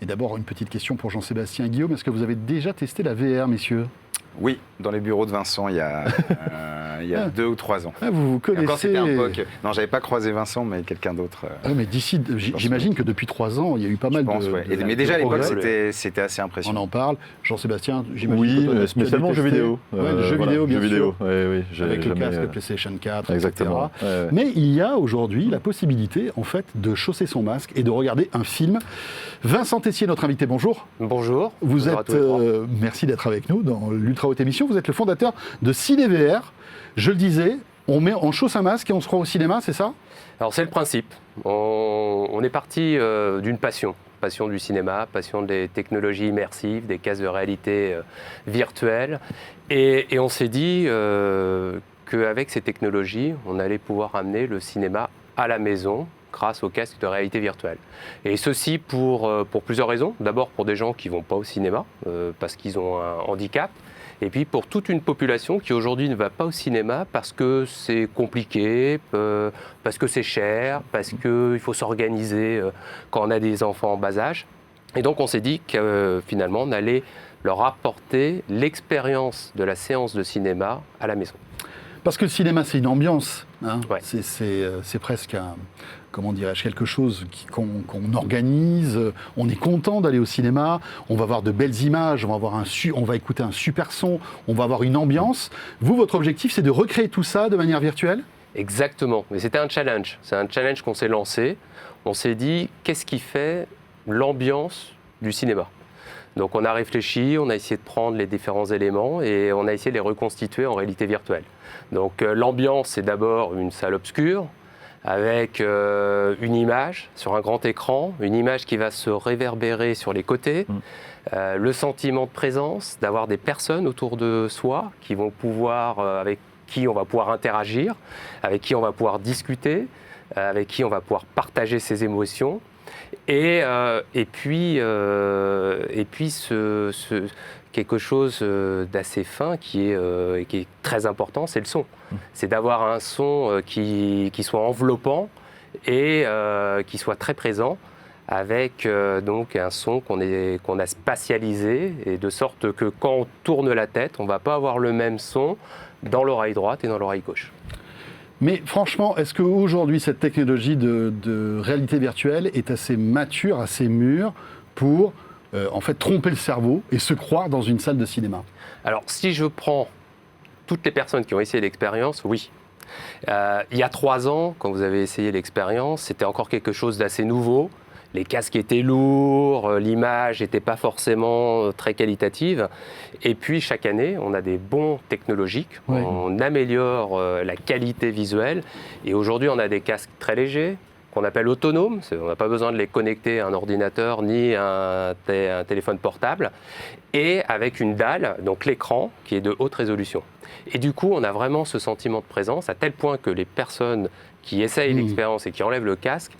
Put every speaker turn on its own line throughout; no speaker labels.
Mais d'abord, une petite question pour Jean-Sébastien et Guillaume. Est-ce que vous avez déjà testé la VR, messieurs ?
Oui, dans les bureaux de Vincent il y a 2 ou 3 ans.
Vous connaissez...
Encore c'était un POC. Non, j'avais pas croisé Vincent, mais quelqu'un d'autre.
Mais d'ici, j'imagine que depuis 3 ans, il y a eu pas mal de...
Mais déjà à l'époque, c'était assez impressionnant.
On en parle. Jean-Sébastien, j'imagine
oui,
que toi,
spécialement jeux vidéo.
Le jeu vidéo, bien sûr.
Oui,
avec le casque PlayStation 4,
exactement.
etc. Mais il y a aujourd'hui la possibilité, en fait, de chausser son masque et de regarder un film. Vincent Tessier, notre invité, bonjour.
Bonjour.
Vous êtes, merci d'être avec nous dans l'Ultra Haute Émission. Vous êtes le fondateur de CinéVR. Je le disais, on chausse un masque et on se croit au cinéma, c'est ça ?
Alors c'est le principe. On est parti d'une passion du cinéma, passion des technologies immersives, des casques de réalité virtuelle. Et on s'est dit qu'avec ces technologies, on allait pouvoir amener le cinéma à la maison grâce aux casques de réalité virtuelle. Et ceci pour plusieurs raisons. D'abord pour des gens qui ne vont pas au cinéma parce qu'ils ont un handicap. Et puis pour toute une population qui aujourd'hui ne va pas au cinéma parce que c'est compliqué, parce que c'est cher, parce qu'il faut s'organiser quand on a des enfants en bas âge. Et donc on s'est dit que finalement on allait leur apporter l'expérience de la séance de cinéma à la maison.
Parce que le cinéma, c'est une ambiance. Hein.
Ouais.
C'est presque comment dirais-je, quelque chose qu'on organise. On est content d'aller au cinéma. On va voir de belles images. On va écouter un super son. On va avoir une ambiance. Vous, votre objectif, c'est de recréer tout ça de manière virtuelle ?
Exactement. Mais c'était un challenge. C'est un challenge qu'on s'est lancé. On s'est dit, qu'est-ce qui fait l'ambiance du cinéma ? Donc on a réfléchi, on a essayé de prendre les différents éléments et on a essayé de les reconstituer en réalité virtuelle. Donc l'ambiance, c'est d'abord une salle obscure avec une image sur un grand écran, une image qui va se réverbérer sur les côtés, le sentiment de présence, d'avoir des personnes autour de soi qui vont pouvoir, avec qui on va pouvoir interagir, avec qui on va pouvoir discuter, avec qui on va pouvoir partager ses émotions. Et puis quelque chose d'assez fin qui est très important, c'est le son. C'est d'avoir un son qui soit enveloppant et qui soit très présent, avec donc un son qu'on a spatialisé, et de sorte que quand on tourne la tête, on ne va pas avoir le même son dans l'oreille droite et dans l'oreille gauche.
Mais franchement, est-ce qu'aujourd'hui, cette technologie de réalité virtuelle est assez mature, assez mûre pour en fait tromper le cerveau et se croire dans une salle de cinéma ?
Alors, si je prends toutes les personnes qui ont essayé l'expérience, oui. Il y a 3 ans, quand vous avez essayé l'expérience, c'était encore quelque chose d'assez nouveau. Les casques étaient lourds, l'image n'était pas forcément très qualitative. Et puis, chaque année, on a des bons technologiques, on améliore la qualité visuelle. Et aujourd'hui, on a des casques très légers, qu'on appelle autonomes. On n'a pas besoin de les connecter à un ordinateur ni à un téléphone portable. Et avec une dalle, donc l'écran, qui est de haute résolution. Et du coup, on a vraiment ce sentiment de présence, à tel point que les personnes qui essayent l'expérience et qui enlèvent le casque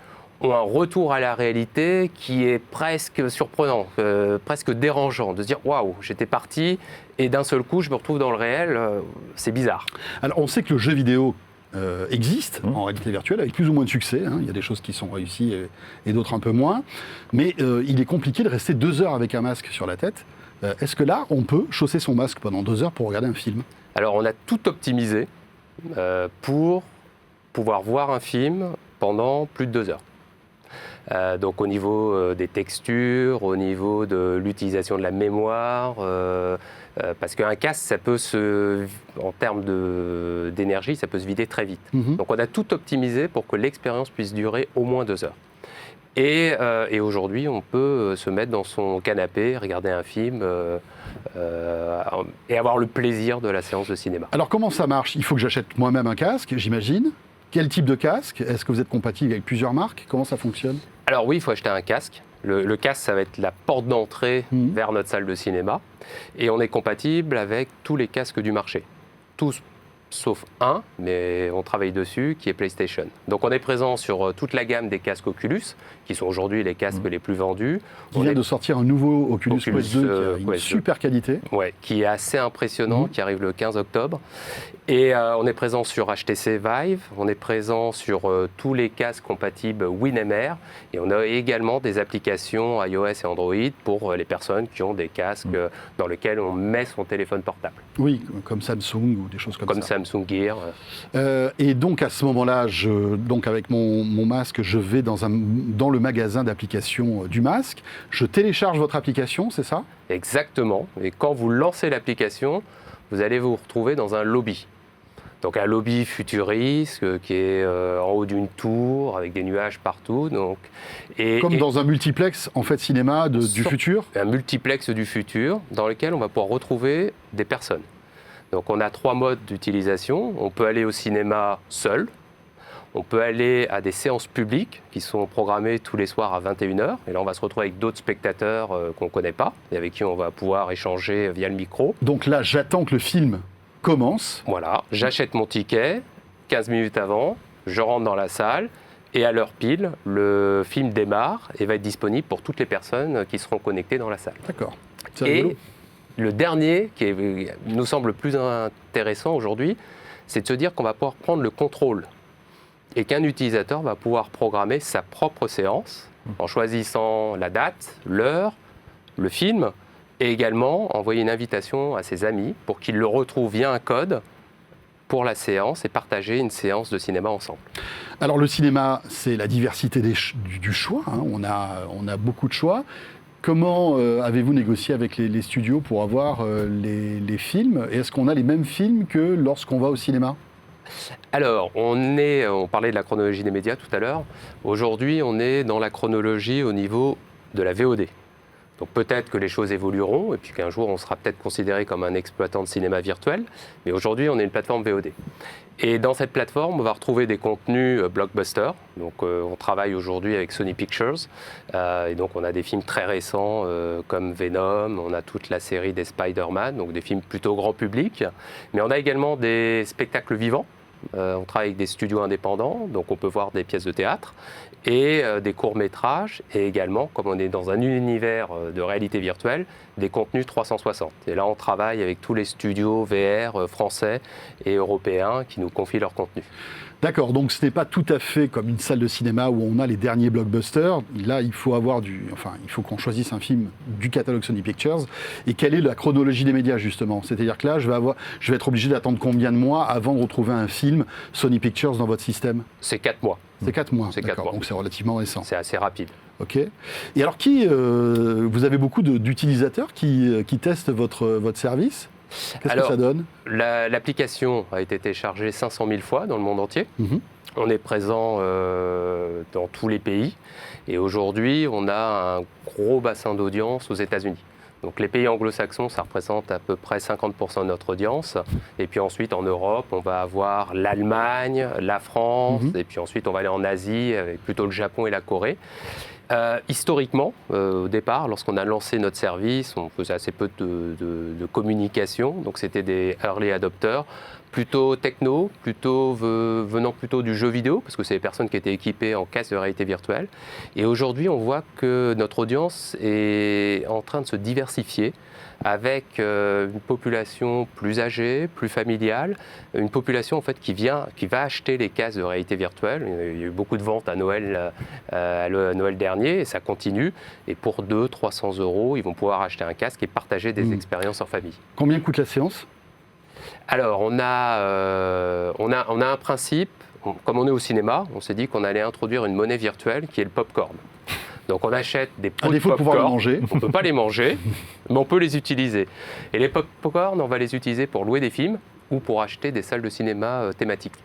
ont un retour à la réalité qui est presque surprenant, presque dérangeant, de se dire « Waouh, j'étais parti et d'un seul coup, je me retrouve dans le réel, c'est bizarre ».
Alors, on sait que le jeu vidéo existe en réalité virtuelle avec plus ou moins de succès. Hein. Il y a des choses qui sont réussies et d'autres un peu moins. Mais il est compliqué de rester 2 heures avec un masque sur la tête. Est-ce que là, on peut chausser son masque pendant 2 heures pour regarder un film ?
Alors, on a tout optimisé pour pouvoir voir un film pendant plus de 2 heures. Donc au niveau des textures, au niveau de l'utilisation de la mémoire, parce qu'un casque, ça peut en termes d'énergie, ça peut se vider très vite. Donc on a tout optimisé pour que l'expérience puisse durer au moins 2 heures. Et aujourd'hui, on peut se mettre dans son canapé, regarder un film et avoir le plaisir de la séance de cinéma.
Alors comment ça marche ? Il faut que j'achète moi-même un casque, j'imagine. Quel type de casque ? Est-ce que vous êtes compatible avec plusieurs marques ? Comment ça fonctionne ?
Alors oui, il faut acheter un casque. Le casque, ça va être la porte d'entrée vers notre salle de cinéma. Et on est compatible avec tous les casques du marché. Tous sauf un, mais on travaille dessus, qui est PlayStation. Donc on est présent sur toute la gamme des casques Oculus, qui sont aujourd'hui les casques les plus vendus.
Il vient de sortir un nouveau Oculus Quest 2 qui a une
Quest 2.
super qualité.
Ouais, qui est assez impressionnant, qui arrive le 15 octobre. Et on est présent sur HTC Vive, on est présent sur tous les casques compatibles WinMR, et on a également des applications iOS et Android pour les personnes qui ont des casques dans lesquels on met son téléphone portable.
Oui, comme Samsung ou des choses comme ça.
Comme Samsung Gear.
Et donc à ce moment-là, donc avec mon masque, je vais dans le magasin d'applications du masque, je télécharge votre application, c'est ça ?
Exactement. Et quand vous lancez l'application, vous allez vous retrouver dans un lobby. Donc un lobby futuriste qui est en haut d'une tour avec des nuages partout. Donc,
Comme dans un multiplex en fait cinéma du futur.
Un multiplex du futur dans lequel on va pouvoir retrouver des personnes. Donc on a 3 modes d'utilisation. On peut aller au cinéma seul. On peut aller à des séances publiques qui sont programmées tous les soirs à 21h. Et là, on va se retrouver avec d'autres spectateurs qu'on ne connaît pas et avec qui on va pouvoir échanger via le micro.
Donc là, j'attends que le film commence.
Voilà, j'achète mon ticket 15 minutes avant, je rentre dans la salle et à l'heure pile, le film démarre et va être disponible pour toutes les personnes qui seront connectées dans la salle.
D'accord. C'est rigolo.
Et le dernier, qui nous semble le plus intéressant aujourd'hui, c'est de se dire qu'on va pouvoir prendre le contrôle et qu'un utilisateur va pouvoir programmer sa propre séance en choisissant la date, l'heure, le film, et également envoyer une invitation à ses amis pour qu'ils le retrouvent via un code pour la séance et partager une séance de cinéma ensemble.
Alors le cinéma, c'est la diversité du choix, hein. On a beaucoup de choix. Comment avez-vous négocié avec les studios pour avoir les films ? Et est-ce qu'on a les mêmes films que lorsqu'on va au cinéma ?
Alors, on parlait de la chronologie des médias tout à l'heure. Aujourd'hui, on est dans la chronologie au niveau de la VOD. Donc peut-être que les choses évolueront et puis qu'un jour on sera peut-être considéré comme un exploitant de cinéma virtuel. Mais aujourd'hui, on est une plateforme VOD. Et dans cette plateforme, on va retrouver des contenus blockbusters. Donc on travaille aujourd'hui avec Sony Pictures. Et donc on a des films très récents comme Venom, on a toute la série des Spider-Man, donc des films plutôt grand public. Mais on a également des spectacles vivants. On travaille avec des studios indépendants, donc on peut voir des pièces de théâtre et des courts-métrages, et également, comme on est dans un univers de réalité virtuelle, des contenus 360. Et là, on travaille avec tous les studios VR français et européens qui nous confient leurs contenus.
D'accord, donc ce n'est pas tout à fait comme une salle de cinéma où on a les derniers blockbusters. Là, il faut qu'on choisisse un film du catalogue Sony Pictures. Et quelle est la chronologie des médias, justement ? C'est-à-dire que là, je vais être obligé d'attendre combien de mois avant de retrouver un film Sony Pictures dans votre système ?
C'est 4 mois.
C'est 4 mois,
C'est 4 mois.
Donc c'est relativement récent.
C'est assez rapide.
Ok. Et alors, vous avez beaucoup d'utilisateurs qui testent votre service ? Qu'est-ce que ça donne ?
L'application a été téléchargée 500 000 fois dans le monde entier. On est présent dans tous les pays. Et aujourd'hui, on a un gros bassin d'audience aux États-Unis. Donc les pays anglo-saxons, ça représente à peu près 50% de notre audience. Et puis ensuite, en Europe, on va avoir l'Allemagne, la France. Et puis ensuite, on va aller en Asie, avec plutôt le Japon et la Corée. Historiquement, au départ, lorsqu'on a lancé notre service, on faisait assez peu de communication, donc c'était des early adopters, plutôt techno, venant plutôt du jeu vidéo, parce que c'est des personnes qui étaient équipées en casque de réalité virtuelle. Et aujourd'hui, on voit que notre audience est en train de se diversifier avec une population plus âgée, plus familiale, une population en fait qui va acheter les casques de réalité virtuelle. Il y a eu beaucoup de ventes à Noël dernier et ça continue. Et pour 200-300 €, ils vont pouvoir acheter un casque et partager des expériences en famille.
Combien coûte la séance ?
Alors, on a un principe. Comme on est au cinéma, on s'est dit qu'on allait introduire une monnaie virtuelle qui est le popcorn. Donc on achète des pots de popcorn.
Pouvoir les manger.
On ne peut pas les manger, mais on peut les utiliser. Et les popcorn, on va les utiliser pour louer des films ou pour acheter des salles de cinéma thématiques.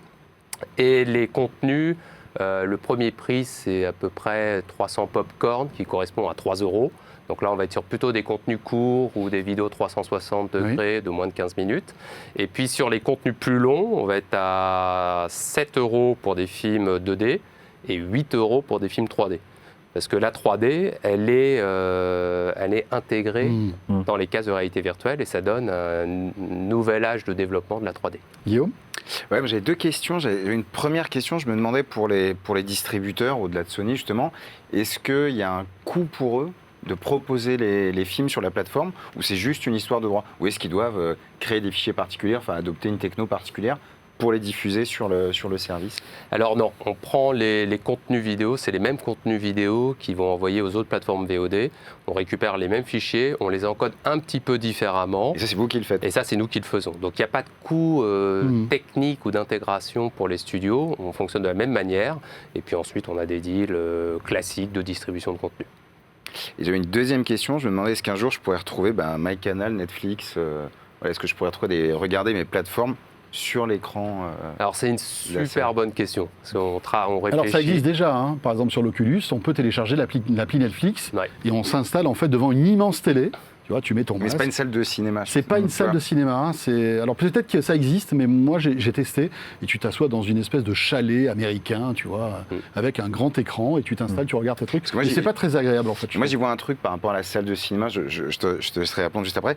Et les contenus, le premier prix, c'est à peu près 300 popcorn qui correspond à 3 €. Donc là, on va être sur plutôt des contenus courts ou des vidéos 360 degrés de moins de 15 minutes. Et puis sur les contenus plus longs, on va être à 7 € pour des films 2D et 8 € pour des films 3D. Parce que la 3D, elle est intégrée dans les casques de réalité virtuelle et ça donne un nouvel âge de développement de la 3D.
Guillaume ?
Ouais, j'ai deux questions. J'ai une première question, je me demandais pour les distributeurs, au-delà de Sony justement, est-ce qu'il y a un coût pour eux de proposer les films sur la plateforme ou c'est juste une histoire de droit? Ou est-ce qu'ils doivent créer des fichiers particuliers, enfin adopter une techno particulière pour les diffuser sur le service?
Alors non, on prend les contenus vidéo, c'est les mêmes contenus vidéo qui vont envoyer aux autres plateformes VOD. On récupère les mêmes fichiers, on les encode un petit peu différemment.
Et ça, c'est vous qui le faites?
Et ça, c'est nous qui le faisons. Donc il n'y a pas de coût technique ou d'intégration pour les studios. On fonctionne de la même manière. Et puis ensuite, on a des deals classiques de distribution de contenu.
Et j'avais une deuxième question. Je me demandais est-ce qu'un jour, je pourrais retrouver MyCanal, Netflix, est-ce que je pourrais regarder mes plateformes sur l'écran?
Alors c'est une super bonne question. Parce qu'on réfléchit.
Alors ça existe déjà, hein. Par exemple sur l'Oculus, on peut télécharger l'appli Netflix et on s'installe en fait devant une immense télé. Tu vois, tu mets ton masque.
Mais c'est pas une salle de cinéma.
C'est pas une salle de cinéma. Hein. Alors peut-être que ça existe, mais moi j'ai testé. Et tu t'assois dans une espèce de chalet américain, tu vois, avec un grand écran et tu t'installes, tu regardes tes trucs. Mais c'est pas très agréable en fait.
Moi j'y vois un truc par rapport à la salle de cinéma. Je te laisserai répondre juste après.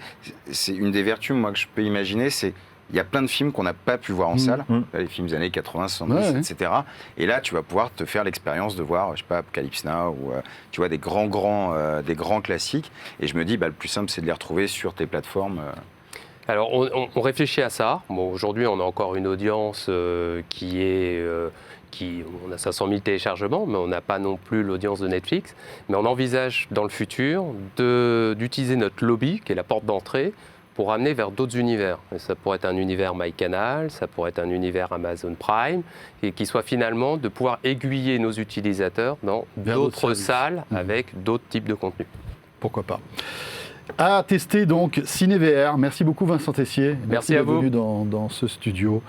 C'est une des vertus moi que je peux imaginer, c'est il y a plein de films qu'on n'a pas pu voir en salle, les films des années 80, 70, etc. Et là, tu vas pouvoir te faire l'expérience de voir, je sais pas, Apocalypse Now, ou tu vois, des grands classiques. Et je me dis, le plus simple, c'est de les retrouver sur tes plateformes.
Alors, on réfléchit à ça. Bon, aujourd'hui, on a encore une audience on a 500 000 téléchargements, mais on n'a pas non plus l'audience de Netflix. Mais on envisage dans le futur d'utiliser notre lobby, qui est la porte d'entrée, pour amener vers d'autres univers. Et ça pourrait être un univers MyCanal, ça pourrait être un univers Amazon Prime, et qui soit finalement de pouvoir aiguiller nos utilisateurs dans d'autres salles avec d'autres types de contenus.
Pourquoi pas. À tester donc CinéVR. Merci beaucoup Vincent Tessier.
Merci à vous.
D'être venu dans ce studio.